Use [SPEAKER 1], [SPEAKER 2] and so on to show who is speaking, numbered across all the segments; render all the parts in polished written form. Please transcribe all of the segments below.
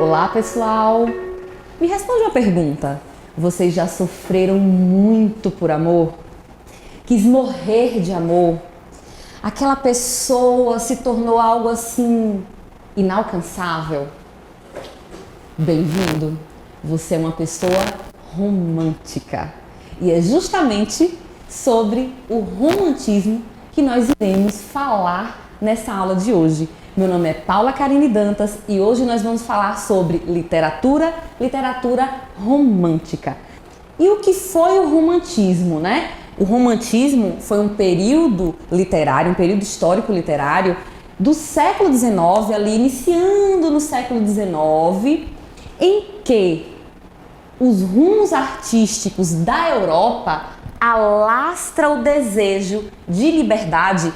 [SPEAKER 1] Olá, pessoal! Me responde uma pergunta. Vocês já sofreram muito por amor? Quis morrer de amor? Aquela pessoa se tornou algo assim inalcançável? Bem-vindo! Você é uma pessoa romântica. E é justamente sobre o romantismo que nós iremos falar nessa aula de hoje. Meu nome é Paula Karine Dantas e hoje nós vamos falar sobre literatura romântica. E o que foi o romantismo, né? O romantismo foi um período literário, um período histórico literário do século XIX, ali iniciando no século XIX, em que os rumos artísticos da Europa alastram o desejo de liberdade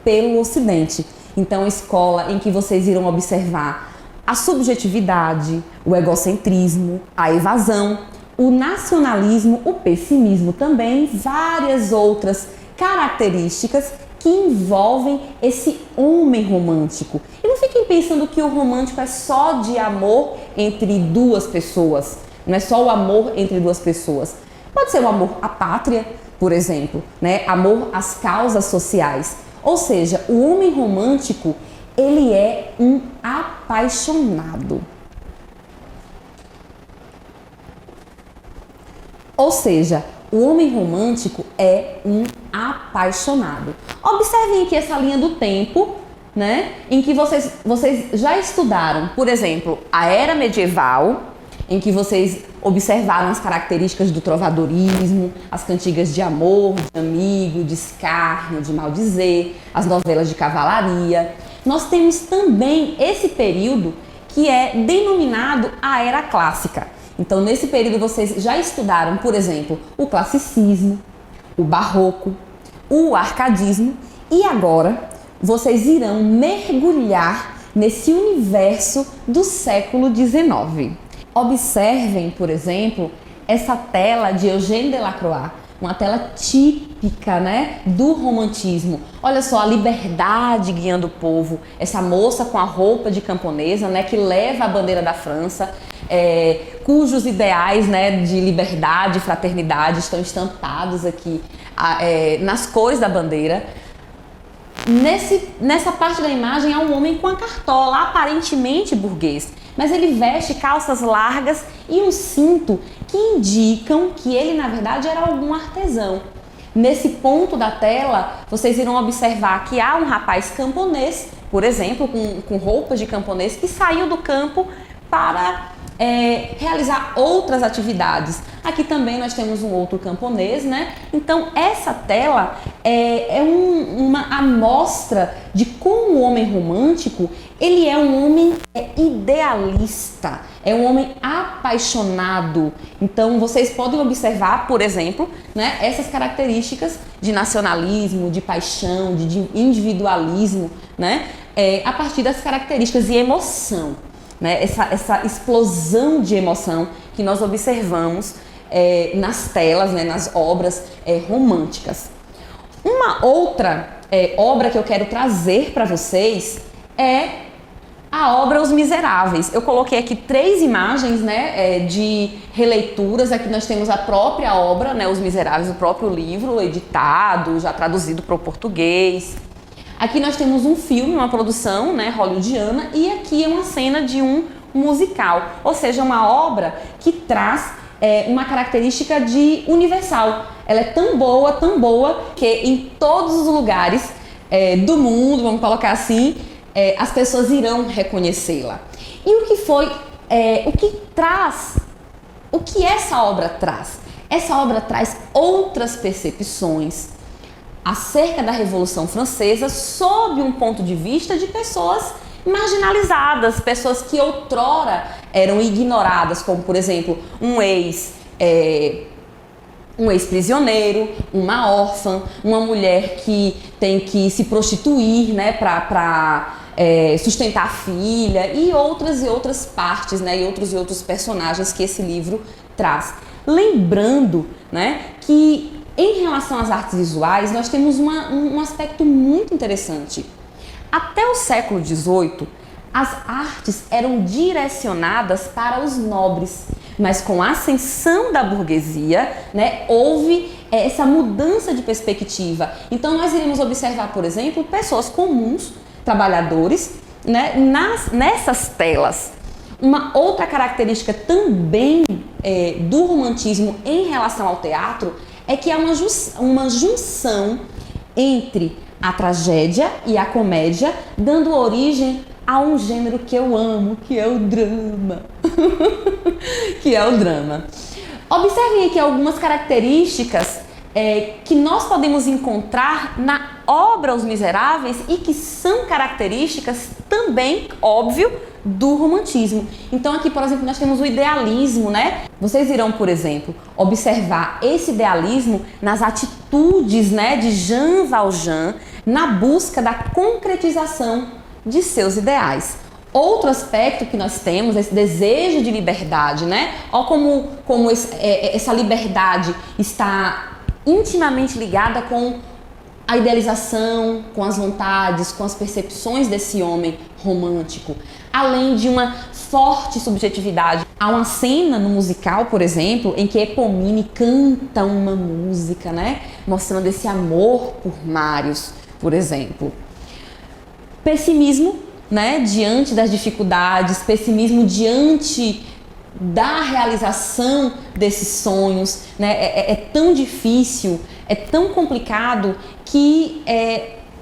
[SPEAKER 1] pelo Ocidente. Então, escola em que vocês irão observar a subjetividade, o egocentrismo, a evasão, o nacionalismo, o pessimismo também, várias outras características que envolvem esse homem romântico. E não fiquem pensando que o romântico é só de amor entre duas pessoas, não é só o amor entre duas pessoas. Pode ser o amor à pátria, por exemplo, né? Amor às causas sociais. Ou seja, o homem romântico, ele é um apaixonado. Ou seja, o homem romântico é um apaixonado. Observem aqui essa linha do tempo, né? Em que vocês já estudaram, por exemplo, a era medieval, em que vocês observaram as características do trovadorismo, as cantigas de amor, de amigo, de escárnio, de maldizer, as novelas de cavalaria. Nós temos também esse período que é denominado a Era Clássica. Então, nesse período vocês já estudaram, por exemplo, o classicismo, o barroco, o arcadismo e agora vocês irão mergulhar nesse universo do século XIX. Observem, por exemplo, essa tela de Eugène Delacroix, uma tela típica, né, do romantismo. Olha só, a liberdade guiando o povo, essa moça com a roupa de camponesa, né, que leva a bandeira da França, cujos ideais, né, de liberdade e fraternidade estão estampados aqui nas cores da bandeira. Nessa parte da imagem há um homem com a cartola, aparentemente burguês, mas ele veste calças largas e um cinto que indicam que ele, na verdade, era algum artesão. Nesse ponto da tela, vocês irão observar que há um rapaz camponês, por exemplo, com roupas de camponês, que saiu do campo para realizar outras atividades. Aqui também nós temos um outro camponês, né? Então essa tela é uma amostra de como o homem romântico, ele é um homem idealista, é um homem apaixonado. Então vocês podem observar, por exemplo, né, essas características de nacionalismo, de paixão, de individualismo, né, a partir das características de emoção. Né, essa explosão de emoção que nós observamos nas telas, né, nas obras românticas. Uma outra obra que eu quero trazer para vocês é a obra Os Miseráveis. Eu coloquei aqui 3 imagens, né, de releituras. Aqui nós temos a própria obra, né, Os Miseráveis, o próprio livro editado, já traduzido para o português. Aqui nós temos um filme, uma produção, né, hollywoodiana, e aqui é uma cena de um musical, ou seja, uma obra que traz uma característica de universal. Ela é tão boa, que em todos os lugares do mundo, vamos colocar assim, as pessoas irão reconhecê-la. E o que essa obra traz? Essa obra traz outras percepções acerca da Revolução Francesa sob um ponto de vista de pessoas marginalizadas, pessoas que outrora eram ignoradas, como por exemplo um ex-prisioneiro, uma órfã, uma mulher que tem que se prostituir, né, para sustentar a filha e outras partes, né, e outros personagens que esse livro traz. Lembrando, né, que em relação às artes visuais, nós temos um aspecto muito interessante. Até o século XVIII, as artes eram direcionadas para os nobres, mas com a ascensão da burguesia, né, houve essa mudança de perspectiva. Então nós iremos observar, por exemplo, pessoas comuns, trabalhadores, né, nessas telas. Uma outra característica também do romantismo em relação ao teatro é que há uma junção entre a tragédia e a comédia, dando origem a um gênero que eu amo, que é o drama. Que é o drama. Observem aqui algumas características que nós podemos encontrar na obra Os Miseráveis e que são características também, óbvio, do romantismo. Então aqui, por exemplo, nós temos o idealismo, né? Vocês irão, por exemplo, observar esse idealismo nas atitudes, né, de Jean Valjean na busca da concretização de seus ideais. Outro aspecto que nós temos é esse desejo de liberdade, né? Olha como essa liberdade está intimamente ligada com a idealização, com as vontades, com as percepções desse homem romântico, além de uma forte subjetividade. Há uma cena no musical, por exemplo, em que Eponine canta uma música, né, mostrando esse amor por Marius, por exemplo. Pessimismo, né, diante das dificuldades, pessimismo diante da realização desses sonhos, né? É tão difícil, é tão complicado que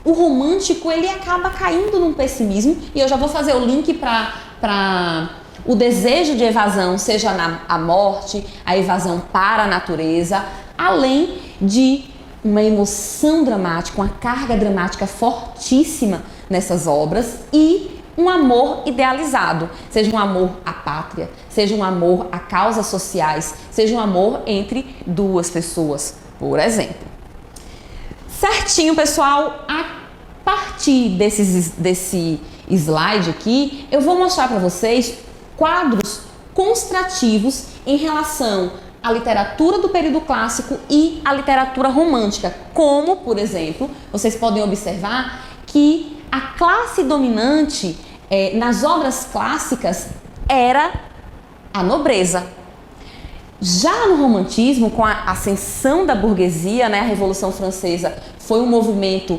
[SPEAKER 1] o romântico ele acaba caindo num pessimismo, e eu já vou fazer o link para o desejo de evasão, seja a morte, a evasão para a natureza, além de uma emoção dramática, uma carga dramática fortíssima nessas obras e um amor idealizado, seja um amor à pátria, seja um amor a causas sociais, seja um amor entre duas pessoas, por exemplo. Certinho, pessoal, a partir desse slide aqui, eu vou mostrar para vocês quadros construtivos em relação à literatura do período clássico e à literatura romântica, como, por exemplo, vocês podem observar que a classe dominante nas obras clássicas era a nobreza. Já no romantismo, com a ascensão da burguesia, né, a Revolução Francesa foi um movimento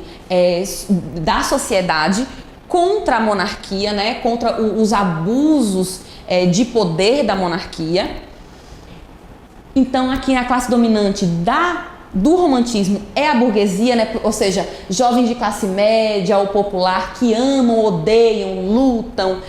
[SPEAKER 1] da sociedade contra a monarquia, né, contra os abusos de poder da monarquia. Então, aqui na classe dominante do romantismo é a burguesia, né? Ou seja, jovens de classe média ou popular que amam, odeiam, lutam,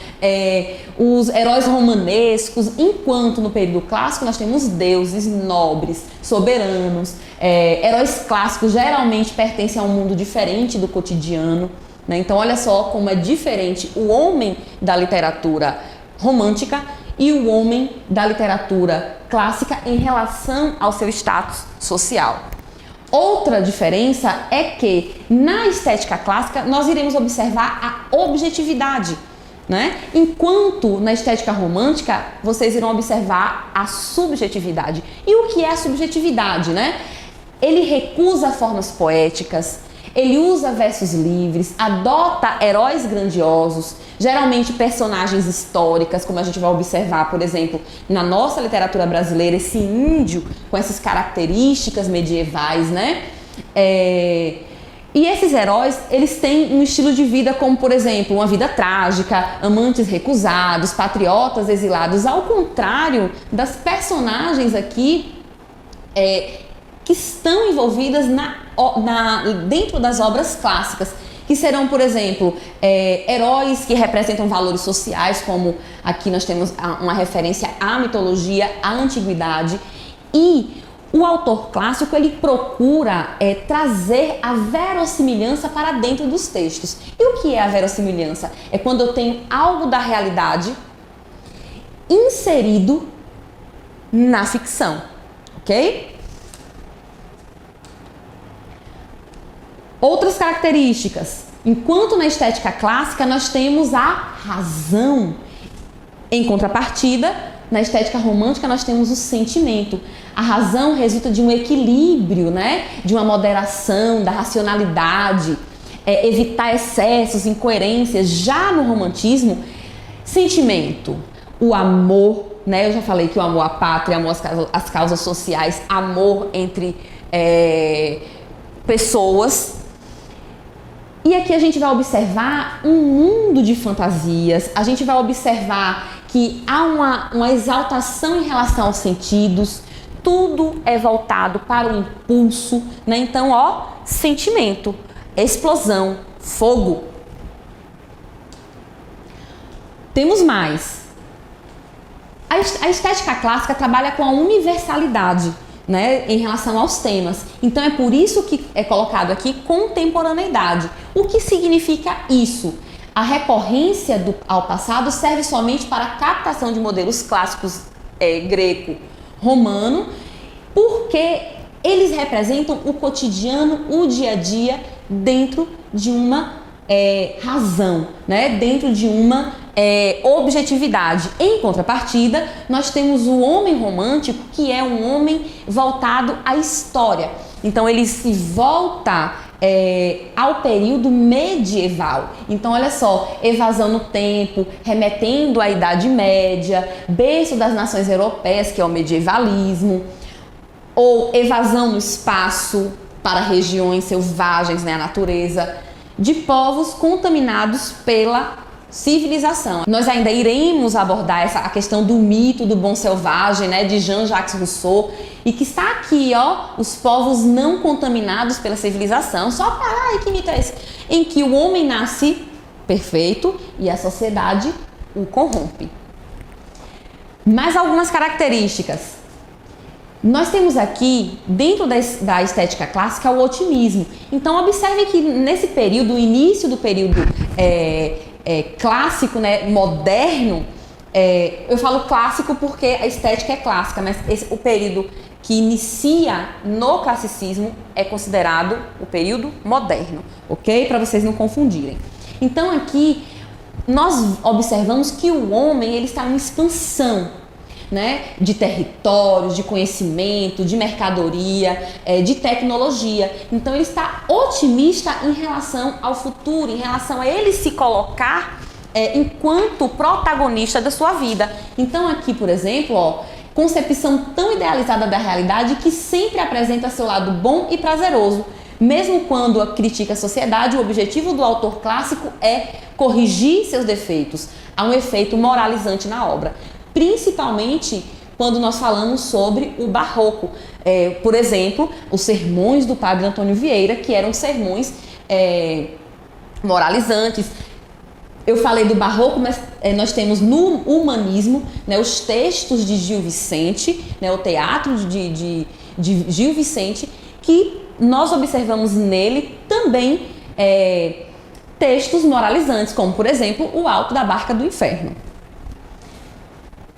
[SPEAKER 1] os heróis romanescos, enquanto no período clássico nós temos deuses nobres, soberanos, heróis clássicos geralmente pertencem a um mundo diferente do cotidiano, né? Então olha só como é diferente o homem da literatura romântica e o homem da literatura clássica em relação ao seu status social. Outra diferença é que na estética clássica nós iremos observar a objetividade, né? Enquanto na estética romântica vocês irão observar a subjetividade. E o que é a subjetividade, né? Ele recusa formas poéticas, ele usa versos livres, adota heróis grandiosos, geralmente personagens históricas, como a gente vai observar, por exemplo, na nossa literatura brasileira, esse índio com essas características medievais, né? E esses heróis, eles têm um estilo de vida como, por exemplo, uma vida trágica, amantes recusados, patriotas exilados, ao contrário das personagens aqui que estão envolvidas dentro das obras clássicas, que serão, por exemplo, heróis que representam valores sociais, como aqui nós temos uma referência à mitologia, à antiguidade, e o autor clássico ele procura trazer a verossimilhança para dentro dos textos. E o que é a verossimilhança? É quando eu tenho algo da realidade inserido na ficção, ok? Outras características. Enquanto na estética clássica nós temos a razão, em contrapartida, na estética romântica nós temos o sentimento. A razão resulta de um equilíbrio, né? De uma moderação, da racionalidade, evitar excessos, incoerências. Já no romantismo, Sentimento, o amor, né? Eu já falei que o amor à pátria, amor às causas sociais, amor entre pessoas. E aqui a gente vai observar um mundo de fantasias, a gente vai observar que há uma exaltação em relação aos sentidos, tudo é voltado para o impulso, né? Então, sentimento, explosão, fogo. Temos mais. A estética clássica trabalha com a universalidade, né, em relação aos temas. Então é por isso que é colocado aqui contemporaneidade. O que significa isso? A recorrência ao passado serve somente para a captação de modelos clássicos greco-romano, porque eles representam o cotidiano, o dia a dia, dentro de uma razão, né, dentro de uma objetividade. Em contrapartida, nós temos o homem romântico, que é um homem voltado à história. Então ele se volta ao período medieval. Então olha só, evasão no tempo, remetendo à Idade Média, berço das nações europeias, que é o medievalismo, ou evasão no espaço para regiões selvagens, né, a natureza, de povos contaminados pela civilização. Nós ainda iremos abordar a questão do mito do bom selvagem, né, de Jean-Jacques Rousseau, e que está aqui, os povos não contaminados pela civilização. Só para que mito é esse? Em que o homem nasce perfeito e a sociedade o corrompe. Mais algumas características. Nós temos aqui, dentro da estética clássica, o otimismo. Então, observe que nesse período, o início do período clássico, né, moderno, eu falo clássico porque a estética é clássica, mas o período que inicia no classicismo é considerado o período moderno, ok? Para vocês não confundirem. Então, aqui, nós observamos que o homem ele está em expansão, né, de territórios, de conhecimento, de mercadoria, de tecnologia. Então ele está otimista em relação ao futuro, em relação a ele se colocar enquanto protagonista da sua vida. Então aqui, por exemplo, concepção tão idealizada da realidade que sempre apresenta seu lado bom e prazeroso. Mesmo quando critica a sociedade, o objetivo do autor clássico é corrigir seus defeitos. Há um efeito moralizante na obra. Principalmente quando nós falamos sobre o barroco. Por exemplo, os sermões do padre Antônio Vieira, que eram sermões moralizantes. Eu falei do barroco, mas nós temos no humanismo, né, os textos de Gil Vicente, né, o teatro de Gil Vicente, que nós observamos nele também textos moralizantes, como, por exemplo, o Alto da Barca do Inferno.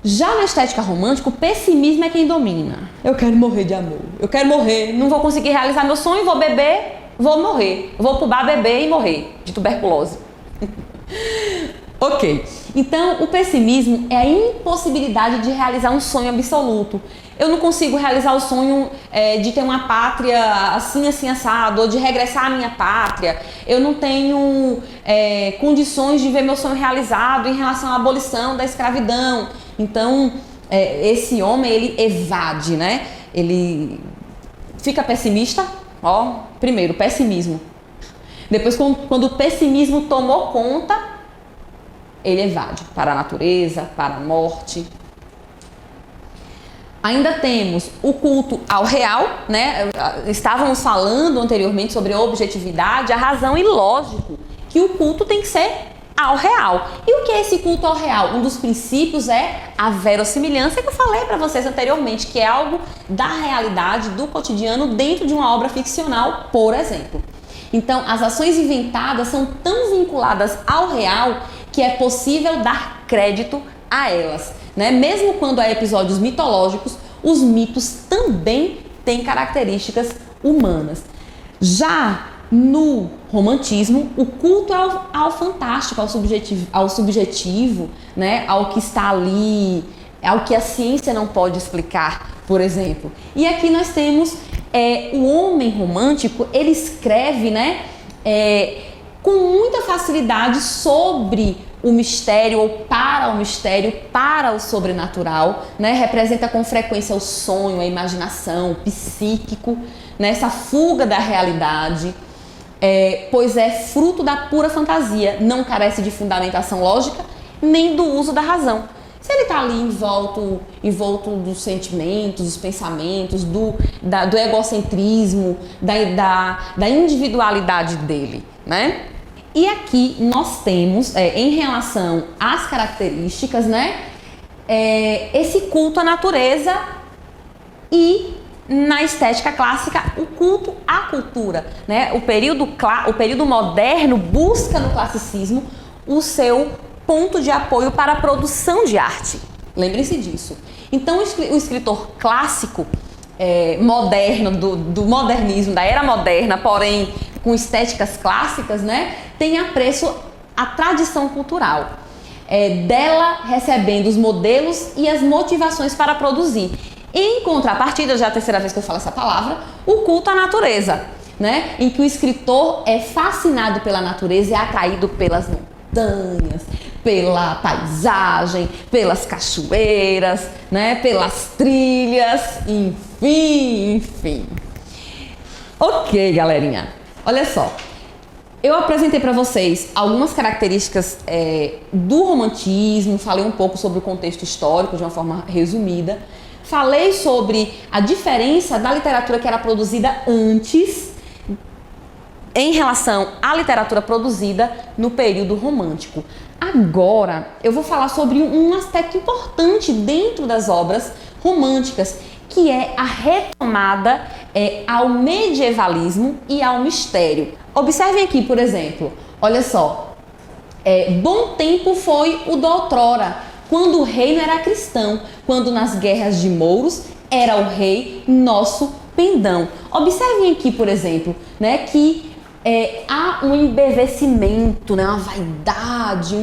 [SPEAKER 1] Já na estética romântica, o pessimismo é quem domina. Eu quero morrer de amor, eu quero morrer, não vou conseguir realizar meu sonho, vou beber, vou morrer. Vou pro bar beber e morrer de tuberculose. Ok, então o pessimismo é a impossibilidade de realizar um sonho absoluto. Eu não consigo realizar o sonho de ter uma pátria assim, assim, assado, ou de regressar à minha pátria. Eu não tenho condições de ver meu sonho realizado em relação à abolição da escravidão. Então, esse homem, ele evade, né? Ele fica pessimista, primeiro, pessimismo. Depois, quando o pessimismo tomou conta, ele evade para a natureza, para a morte. Ainda temos o culto ao real, né? Estávamos falando anteriormente sobre a objetividade, a razão e lógico que o culto tem que ser ao real. E o que é esse culto ao real? Um dos princípios é a verossimilhança, que eu falei para vocês anteriormente, que é algo da realidade, do cotidiano, dentro de uma obra ficcional, por exemplo. Então, as ações inventadas são tão vinculadas ao real que é possível dar crédito a elas, né? Mesmo quando há episódios mitológicos, os mitos também têm características humanas. Já no romantismo, o culto ao fantástico, ao subjetivo, né? Ao que está ali, ao que a ciência não pode explicar, por exemplo. E aqui nós temos o homem romântico, ele escreve, né? Com muita facilidade sobre o mistério ou para o mistério, para o sobrenatural, né? Representa com frequência o sonho, a imaginação, o psíquico, né? Essa fuga da realidade, pois é fruto da pura fantasia, não carece de fundamentação lógica nem do uso da razão. Se ele está ali envolto dos sentimentos, dos pensamentos, do egocentrismo, da individualidade dele, né? E aqui nós temos, em relação às características, né, esse culto à natureza e, na estética clássica, o culto à cultura, né? O período moderno busca no classicismo o seu ponto de apoio para a produção de arte. Lembrem-se disso. Então, o escritor clássico, moderno, do modernismo, da era moderna, porém com estéticas clássicas, né, tem apreço à tradição cultural, dela recebendo os modelos e as motivações para produzir. Em contrapartida, já é a terceira vez que eu falo essa palavra, o culto à natureza, né, em que o escritor é fascinado pela natureza e é atraído pelas montanhas, pela paisagem, pelas cachoeiras, né, pelas trilhas, enfim. Ok, galerinha. Olha só, eu apresentei para vocês algumas características do romantismo, falei um pouco sobre o contexto histórico de uma forma resumida, falei sobre a diferença da literatura que era produzida antes em relação à literatura produzida no período romântico. Agora, eu vou falar sobre um aspecto importante dentro das obras românticas, que é a retomada ao medievalismo e ao mistério. Observem aqui, por exemplo, olha só, bom tempo foi o da outrora, quando o reino era cristão, quando nas guerras de mouros era o rei nosso pendão. Observem aqui, por exemplo, né, que há um embevecimento, né, uma vaidade,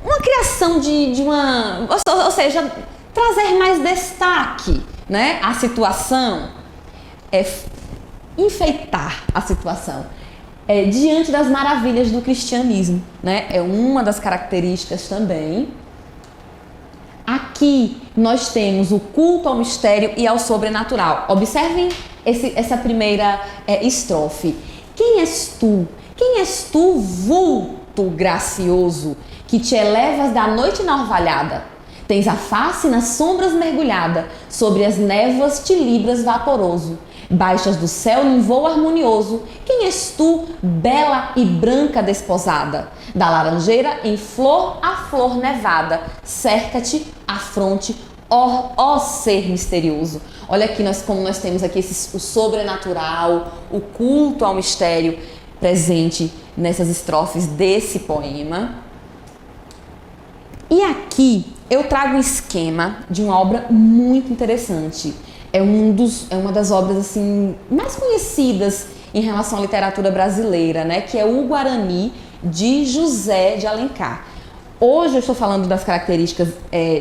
[SPEAKER 1] uma criação de uma... Ou seja, trazer mais destaque, né, à situação, enfeitar a situação diante das maravilhas do cristianismo, né? É uma das características também. Aqui nós temos o culto ao mistério e ao sobrenatural. Observem essa primeira estrofe. Quem és tu? Quem és tu, vulto gracioso, que te elevas da noite na orvalhada? Tens a face nas sombras mergulhada, sobre as névoas te libras vaporoso. Baixas do céu num voo harmonioso. Quem és tu, bela e branca desposada? Da laranjeira em flor a flor nevada, cerca-te a fronte, ó ser misterioso. Olha aqui como nós temos aqui o sobrenatural, o culto ao mistério presente nessas estrofes desse poema. E aqui eu trago um esquema de uma obra muito interessante. É uma das obras assim mais conhecidas em relação à literatura brasileira, né? Que é o Guarani, de José de Alencar. Hoje eu estou falando das características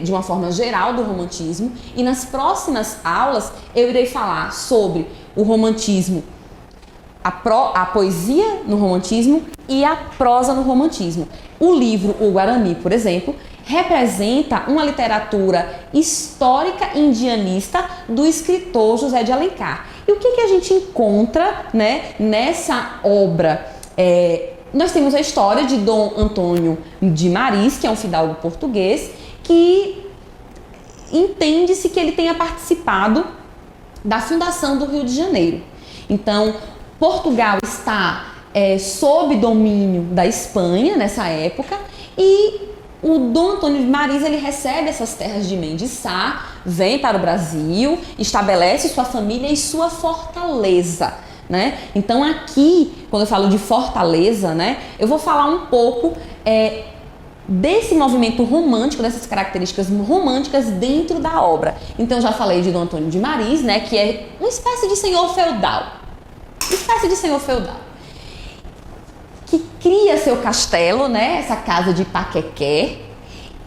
[SPEAKER 1] de uma forma geral do romantismo, e nas próximas aulas eu irei falar sobre o romantismo, a poesia no romantismo e a prosa no romantismo. O livro O Guarani, por exemplo, representa uma literatura histórica indianista do escritor José de Alencar. E o que a gente encontra, né, nessa obra? Nós temos a história de Dom Antônio de Maris, que é um fidalgo português, que entende-se que ele tenha participado da fundação do Rio de Janeiro. Então, Portugal está sob domínio da Espanha nessa época, e o Dom Antônio de Maris, ele recebe essas terras de Mendiçá, vem para o Brasil, estabelece sua família e sua fortaleza, né? Então aqui, quando eu falo de fortaleza, né, eu vou falar um pouco desse movimento romântico, dessas características românticas dentro da obra. Então já falei de Dom Antônio de Maris, né, que é uma espécie de senhor feudal. Que cria seu castelo, né, essa casa de Paquequé,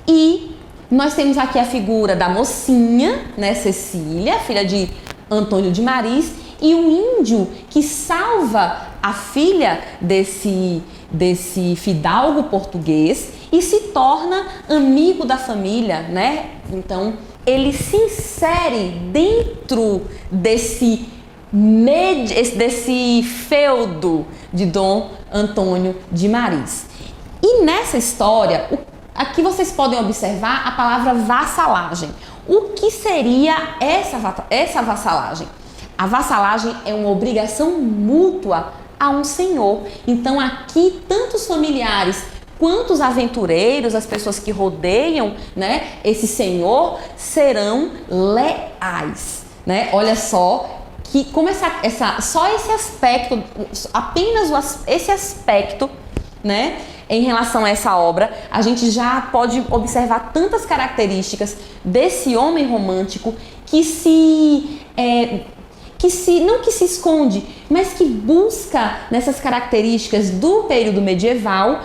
[SPEAKER 1] e nós temos aqui a figura da mocinha, né, Cecília, filha de Antônio de Maris, e o índio que salva a filha desse fidalgo português e se torna amigo da família, né? Então, ele se insere dentro desse feudo de Dom Antônio de Maris. E nessa história, aqui vocês podem observar a palavra vassalagem. O que seria essa vassalagem? A vassalagem é uma obrigação mútua a um senhor. Então aqui, tanto os familiares quanto os aventureiros, as pessoas que rodeiam, né, esse senhor, serão leais, né? Olha só que como só esse aspecto, apenas esse aspecto, né, em relação a essa obra, a gente já pode observar tantas características desse homem romântico que não que se esconde, mas que busca nessas características do período medieval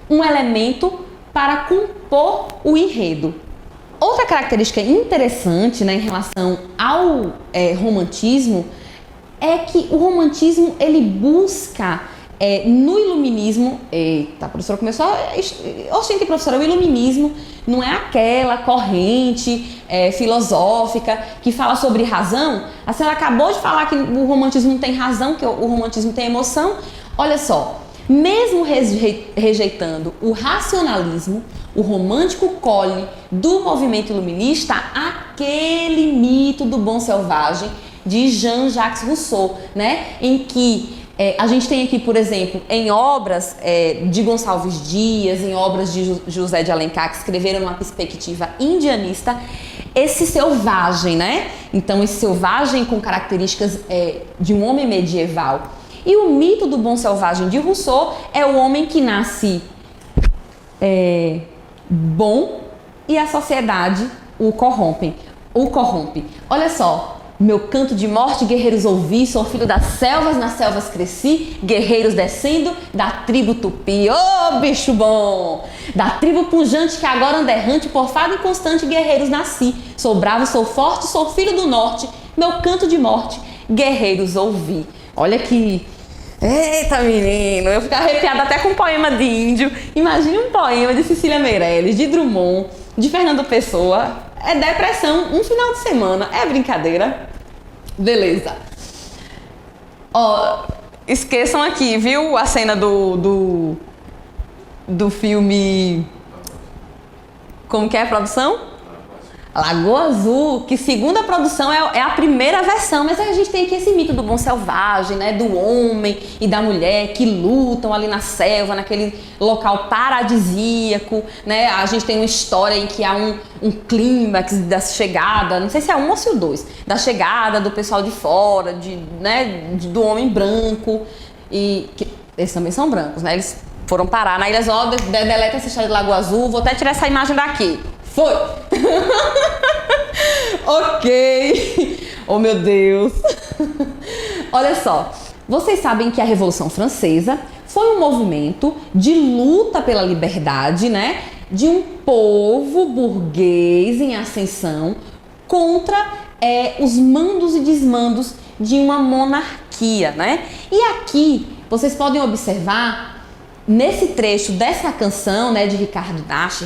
[SPEAKER 1] um elemento para compor o enredo. Outra característica interessante, né, em relação ao romantismo é que o romantismo ele busca no iluminismo, eita, a professora começou oxente, professora, o iluminismo não é aquela corrente filosófica que fala sobre razão. A senhora acabou de falar que o romantismo não tem razão, que o romantismo tem emoção. Olha só, mesmo rejeitando o racionalismo, o romântico colhe do movimento iluminista aquele mito do bom selvagem de Jean-Jacques Rousseau, né, em que a gente tem aqui, por exemplo, em obras de Gonçalves Dias, em obras de José de Alencar, que escreveram numa perspectiva indianista, esse selvagem, né? Então, esse selvagem com características de um homem medieval. E o mito do bom selvagem de Rousseau é o homem que nasce bom e a sociedade o corrompe. Olha só. Meu canto de morte, guerreiros ouvi, sou filho das selvas, nas selvas cresci, guerreiros descendo da tribo tupi. Ô, bicho bom! Da tribo pujante que agora anda errante, por fado inconstante, guerreiros nasci. Sou bravo, sou forte, sou filho do norte, meu canto de morte, guerreiros ouvi. Olha que... Eita, menino! Eu fico arrepiada até com um poema de índio. Imagine um poema de Cecília Meirelles, de Drummond, de Fernando Pessoa. É depressão, um final de semana, é brincadeira. Beleza. Ó, esqueçam aqui, viu, a cena do filme... Como que é a produção? Lagoa Azul, que segundo a produção é a primeira versão, mas a gente tem aqui esse mito do bom selvagem, né, do homem e da mulher que lutam ali na selva, naquele local paradisíaco, né, a gente tem uma história em que há um clímax da chegada, não sei se é um ou se é o dois, da chegada do pessoal de fora, do homem branco, e que eles também são brancos, né, eles foram parar na Ilha Ó, deleta essa história de Lagoa Azul, vou até tirar essa imagem daqui. Foi! Ok! Oh, meu Deus! Olha só, vocês sabem que a Revolução Francesa foi um movimento de luta pela liberdade, né? De um povo burguês em ascensão contra os mandos e desmandos de uma monarquia, né? E aqui, vocês podem observar, nesse trecho dessa canção, né, de Ricardo Nash,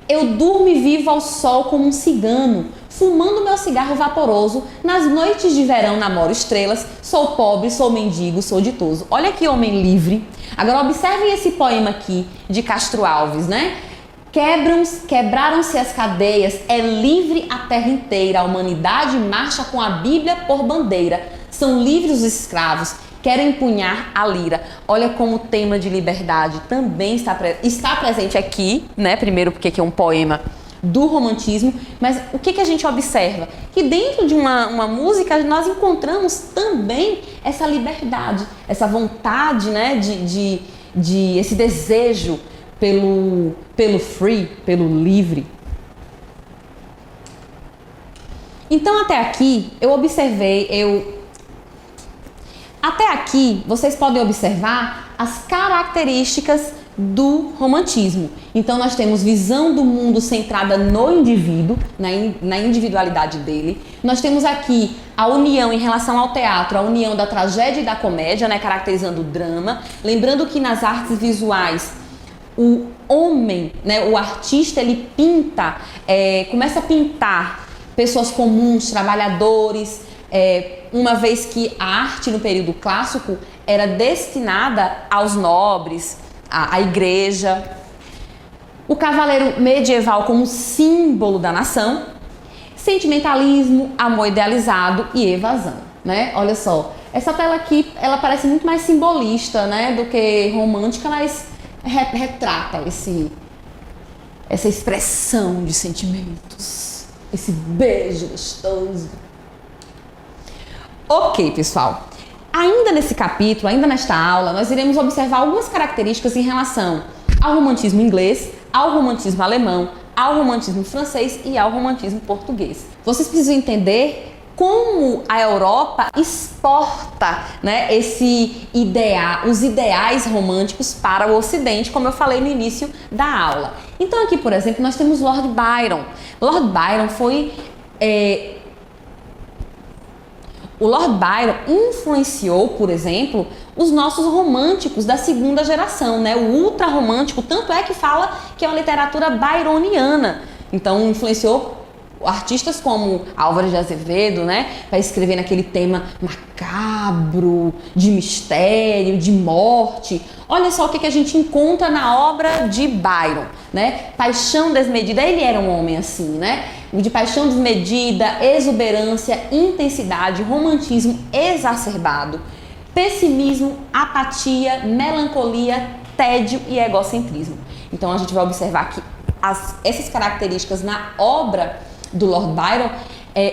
[SPEAKER 1] eu durmo e vivo ao sol como um cigano, fumando meu cigarro vaporoso, nas noites de verão namoro estrelas, sou pobre, sou mendigo, sou ditoso. Olha que homem livre. Agora observem esse poema aqui de Castro Alves, né? Quebraram-se as cadeias, é livre a terra inteira, a humanidade marcha com a Bíblia por bandeira, são livres os escravos, querem empunhar a lira. Olha como o tema de liberdade também está presente aqui, né? Primeiro porque aqui é um poema do romantismo, mas o que a gente observa? Que dentro de uma música nós encontramos também essa liberdade, essa vontade, né? de esse desejo pelo free, pelo livre. Então até aqui Até aqui, vocês podem observar as características do romantismo. Então, nós temos visão do mundo centrada no indivíduo, na individualidade dele. Nós temos aqui A união em relação ao teatro, a união da tragédia e da comédia, né, caracterizando o drama. Lembrando que nas artes visuais, o homem, né, o artista, ele pinta, começa a pintar pessoas comuns, trabalhadores, uma vez que a arte no período clássico era destinada aos nobres, à igreja. O cavaleiro medieval como símbolo da nação. Sentimentalismo, amor idealizado e evasão, né? Olha só, essa tela aqui, ela parece muito mais simbolista, né, do que romântica, mas retrata essa expressão de sentimentos, esse beijo gostoso. Ok, pessoal. Ainda nesse capítulo, ainda nesta aula, nós iremos observar algumas características em relação ao romantismo inglês, ao romantismo alemão, ao romantismo francês e ao romantismo português. Vocês precisam entender como a Europa exporta, né, os ideais românticos para o Ocidente, como eu falei no início da aula. Então aqui, por exemplo, nós temos Lord Byron. Lord Byron foi... O Lord Byron influenciou, por exemplo, os nossos românticos da segunda geração, né? O ultra romântico, tanto é que fala que é uma literatura byroniana. Então influenciou artistas como Álvares de Azevedo, né? Para escrever naquele tema macabro, de mistério, de morte. Olha só o que a gente encontra na obra de Byron, né? Paixão desmedida, ele era um homem assim, né? De paixão desmedida, exuberância, intensidade, romantismo exacerbado, pessimismo, apatia, melancolia, tédio e egocentrismo. Então a gente vai observar que essas características na obra do Lord Byron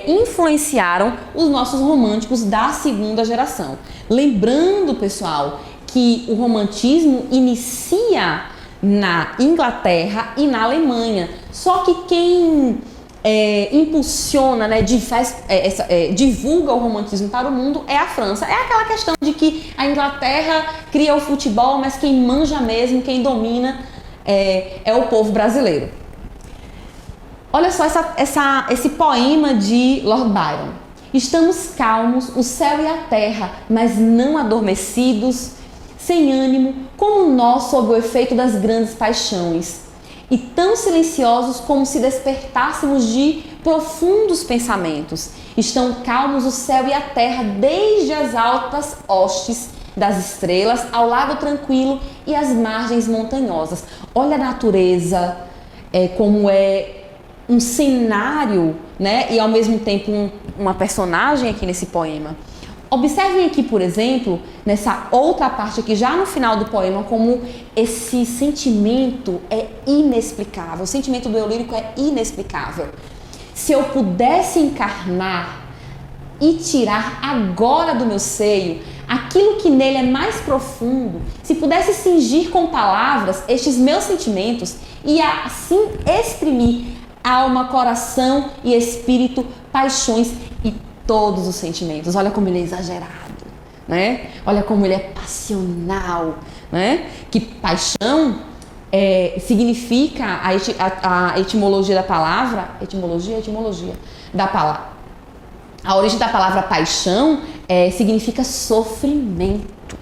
[SPEAKER 1] influenciaram os nossos românticos da segunda geração. Lembrando, pessoal, que o romantismo inicia na Inglaterra e na Alemanha. Só que quem impulsiona, né, divulga o romantismo para o mundo é a França. É aquela questão de que a Inglaterra cria o futebol, mas quem manja mesmo, quem domina é o povo brasileiro. Olha só esse poema de Lord Byron. Estamos calmos, o céu e a terra, mas não adormecidos, sem ânimo, como nós sob o efeito das grandes paixões, e tão silenciosos como se despertássemos de profundos pensamentos. Estão calmos o céu e a terra, desde as altas hostes das estrelas ao lago tranquilo e as margens montanhosas. Olha a natureza, como é um cenário, né? E ao mesmo tempo uma personagem aqui nesse poema. Observem aqui, por exemplo, nessa outra parte aqui, já no final do poema, como esse sentimento é inexplicável. O sentimento do eu lírico é inexplicável. Se eu pudesse encarnar e tirar agora do meu seio aquilo que nele é mais profundo, se pudesse cingir com palavras estes meus sentimentos e assim exprimir alma, coração e espírito, paixões e todos os sentimentos. Olha como ele é exagerado, né? Olha como ele é passional, né? Que paixão significa a etimologia da palavra, etimologia da palavra. A origem da palavra paixão significa sofrimento.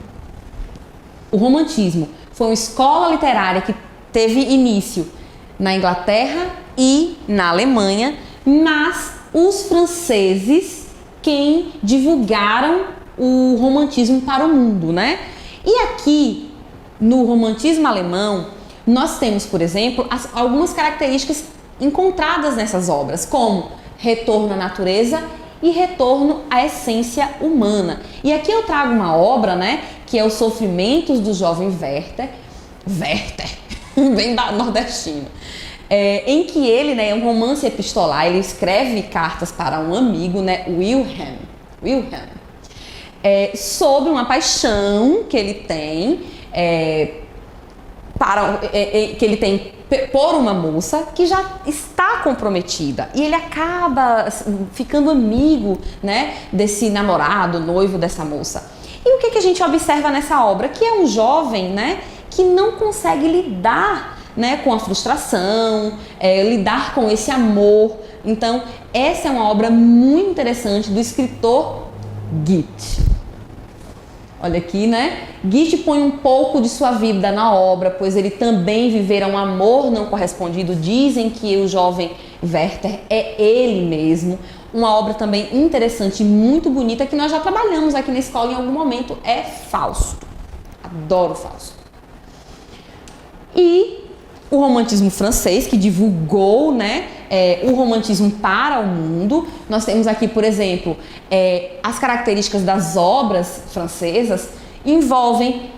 [SPEAKER 1] O romantismo foi uma escola literária que teve início na Inglaterra e na Alemanha, mas os franceses quem divulgaram o romantismo para o mundo, né? E aqui, no romantismo alemão, nós temos, por exemplo, algumas características encontradas nessas obras, como retorno à natureza e retorno à essência humana. E aqui eu trago uma obra, né, que é Os Sofrimentos do Jovem Werther, bem nordestino, em que ele, né, é um romance epistolar, ele escreve cartas para um amigo, né, Wilhelm, sobre uma paixão que ele tem por uma moça que já está comprometida, e ele acaba ficando amigo, né, desse namorado, noivo dessa moça. E o que a gente observa nessa obra? Que é um jovem, né, que não consegue lidar, né, com a frustração, lidar com esse amor Então, essa é uma obra muito interessante do escritor Goethe. Olha aqui, né? Goethe põe um pouco de sua vida na obra, pois ele também vivera um amor não correspondido. Dizem que o jovem Werther é ele mesmo. Uma obra também interessante e muito bonita que nós já trabalhamos aqui na escola em algum momento é Fausto. Adoro Fausto. E o romantismo francês, que divulgou, né, o romantismo para o mundo. Nós temos aqui, por exemplo, as características das obras francesas envolvem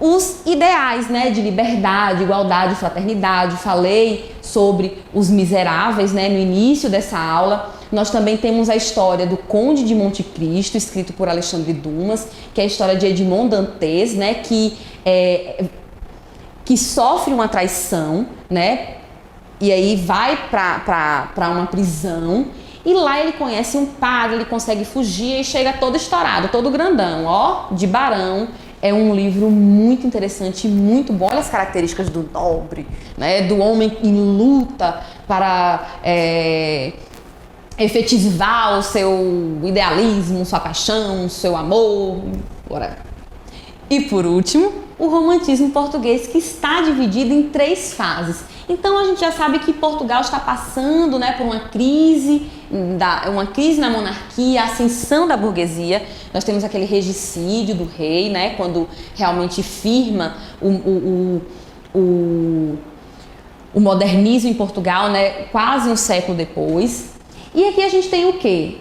[SPEAKER 1] os ideais, né, de liberdade, igualdade, fraternidade. Falei sobre Os Miseráveis, né, no início dessa aula. Nós também temos a história do Conde de Monte Cristo, escrito por Alexandre Dumas, que é a história de Edmond Dantes, né, que sofre uma traição, né? E aí vai para uma prisão. E lá ele conhece um padre, ele consegue fugir e chega todo estourado, todo grandão, ó, de barão. É um livro muito interessante, muito bom. Olha as características do nobre, né? Do homem em luta para efetivar o seu idealismo, sua paixão, seu amor, whatever. E por último, o romantismo português, que está dividido em 3 fases. Então a gente já sabe que Portugal está passando, né, por uma crise na monarquia, a ascensão da burguesia. Nós temos aquele regicídio do rei, né, quando realmente firma o modernismo em Portugal, né, quase um século depois. E aqui a gente tem o quê?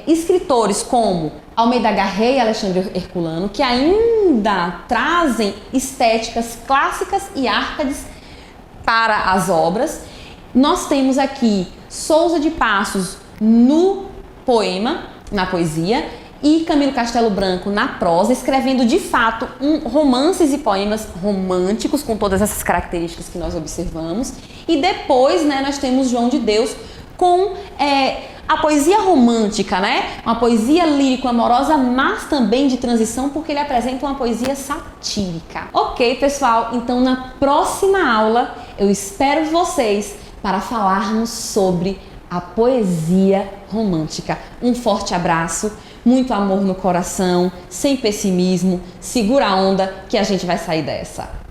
[SPEAKER 1] Escritores como Almeida Garré e Alexandre Herculano, que ainda trazem estéticas clássicas e árcades para as obras. Nós temos aqui Sousa de Passos no poema, na poesia, e Camilo Castelo Branco na prosa, escrevendo de fato romances e poemas românticos com todas essas características que nós observamos. E depois, né, nós temos João de Deus com a poesia romântica, né? Uma poesia lírico-amorosa, mas também de transição, porque ele apresenta uma poesia satírica. Ok, pessoal? Então, na próxima aula, eu espero vocês para falarmos sobre a poesia romântica. Um forte abraço, muito amor no coração, sem pessimismo, segura a onda que a gente vai sair dessa.